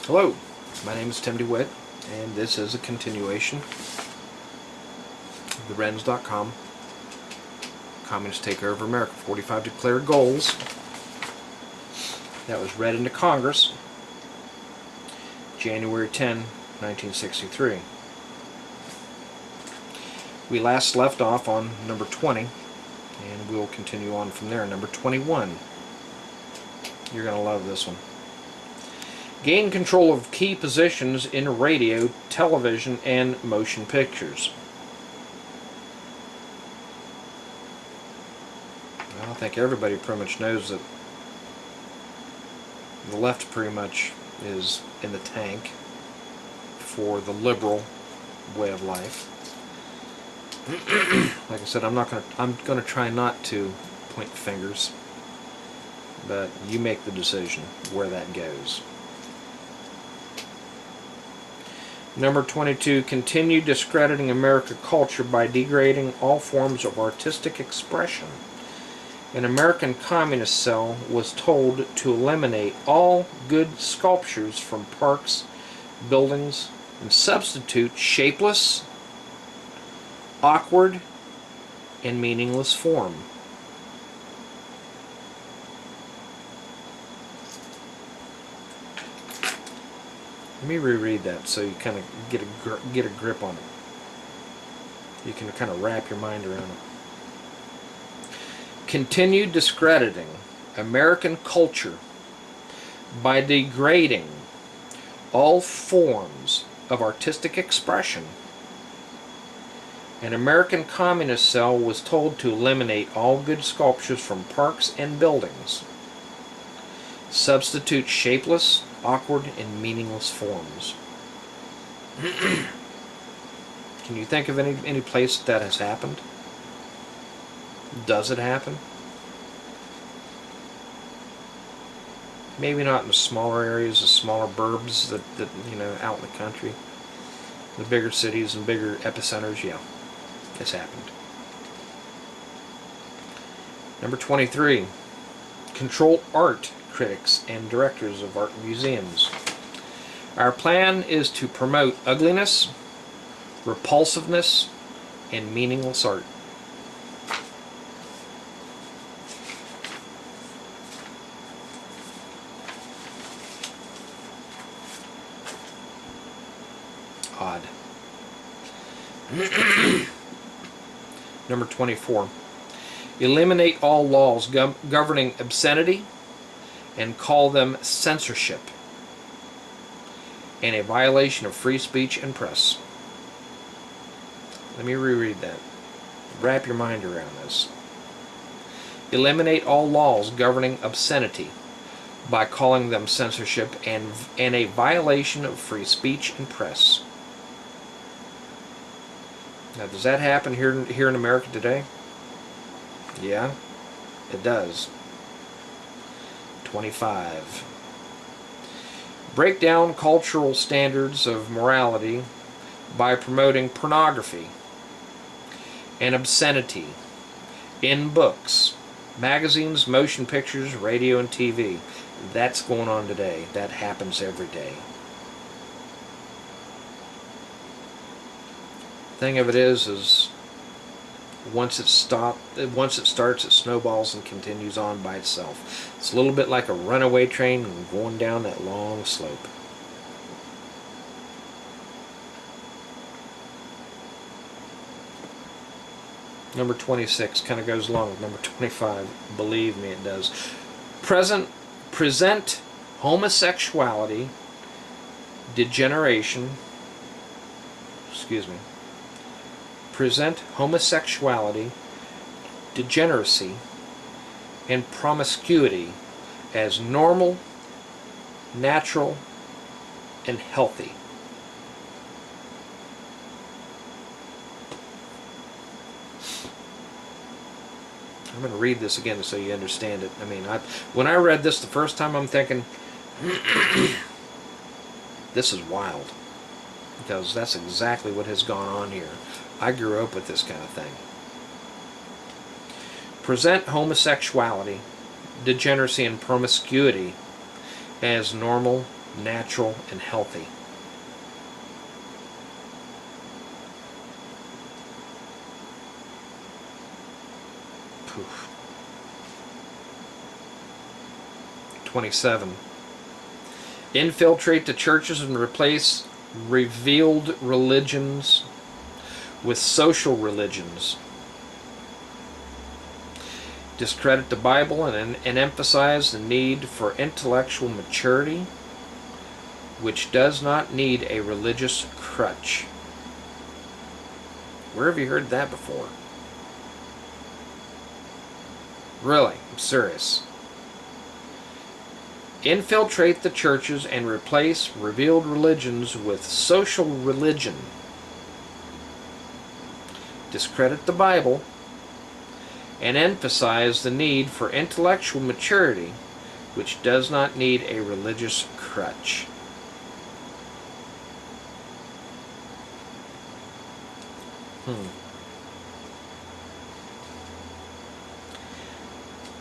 Hello, my name is Tim DeWitt, and this is a continuation of the Renz.com Communist Takeover of America, 45 Declared Goals. That was read into Congress January 10, 1963. We last left off on number 20, and we'll continue on from there. Number 21. You're going to love this one. Gain control of key positions in radio, television, and motion pictures. Well, I think everybody pretty much knows that the left pretty much is in the tank for the liberal way of life. Like I said, I'm going to try not to point fingers, but you make the decision where that goes. Number 22, continue discrediting American culture by degrading all forms of artistic expression. An American communist cell was told to eliminate all good sculptures from parks, buildings, and substitute shapeless, awkward, and meaningless form. Let me reread that so you kind of get a grip on it. You can kind of wrap your mind around it. Continue discrediting American culture by degrading all forms of artistic expression. An American communist cell was told to eliminate all good sculptures from parks and buildings. Substitute shapeless, awkward, and meaningless forms. Can you think of any place that has happened? Does it happen? Maybe not in the smaller areas, the smaller burbs that out in the country. The bigger cities and bigger epicenters, yeah, it's happened. Number 23. Control art critics and directors of art museums. Our plan is to promote ugliness, repulsiveness, and meaningless art. Odd. Number 24. Eliminate all laws governing obscenity and call them censorship and a violation of free speech and press. Let me reread that. Wrap your mind around this. Eliminate all laws governing obscenity by calling them censorship and a violation of free speech and press. Now, does that happen here in America today? Yeah, it does. 25. Break down cultural standards of morality by promoting pornography and obscenity in books, magazines, motion pictures, radio, and TV. That's going on today. That happens every day. Thing of it is once it starts, it snowballs and continues on by itself. It's a little bit like a runaway train going down that long slope. Number 26 kind of goes along with number 25. Believe me, it does. Present homosexuality, present homosexuality, degeneracy, and promiscuity as normal, natural, and healthy. I'm going to read this again so you understand it. I mean, when I read this the first time, I'm thinking, this is wild. Because that's exactly what has gone on here. I grew up with this kind of thing. Present homosexuality, degeneracy, and promiscuity as normal, natural, and healthy. Poof. 27. Infiltrate the churches and replace revealed religions with social religions. Discredit the Bible and emphasize the need for intellectual maturity, which does not need a religious crutch. Where have you heard that before? Really, I'm serious. Infiltrate the churches and replace revealed religions with social religion. Discredit the Bible and emphasize the need for intellectual maturity, which does not need a religious crutch. Hmm.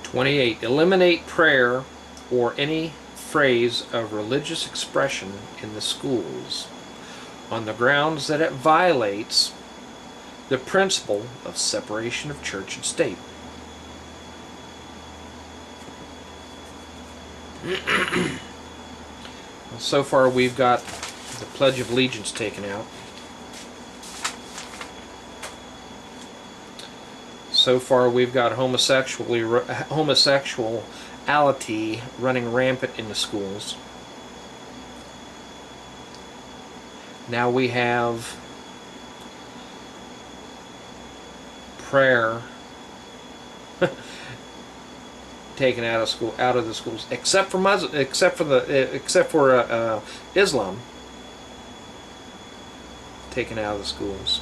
28. Eliminate prayer or any phrase of religious expression in the schools on the grounds that it violates the principle of separation of church and state. So far we've got the Pledge of Allegiance taken out. So far we've got homosexuality running rampant in the schools. Now we have prayer taken out of the schools, except for Islam, taken out of the schools.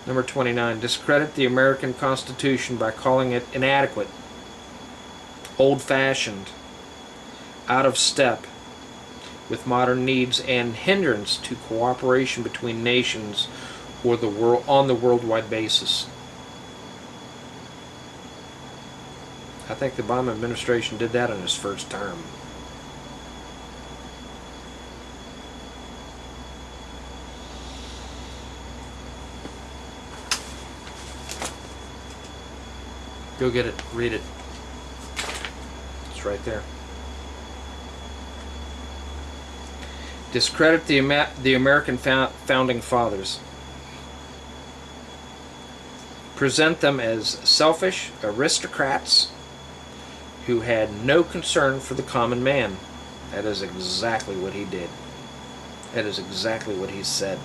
Number 29, discredit the American Constitution by calling it inadequate, old-fashioned, out of step with modern needs, and hindrance to cooperation between nations or the world on the worldwide basis. I think the Obama administration did that in his first term. Go get it. Read it. It's right there. Discredit the American founding fathers. Present them as selfish aristocrats who had no concern for the common man. That is exactly what he did. That is exactly what he said.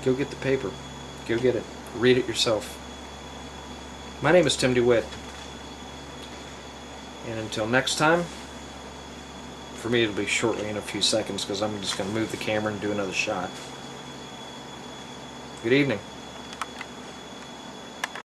Go get the paper. Go get it. Read it yourself. My name is Tim DeWitt. And until next time, for me it'll be shortly in a few seconds because I'm just going to move the camera and do another shot. Good evening.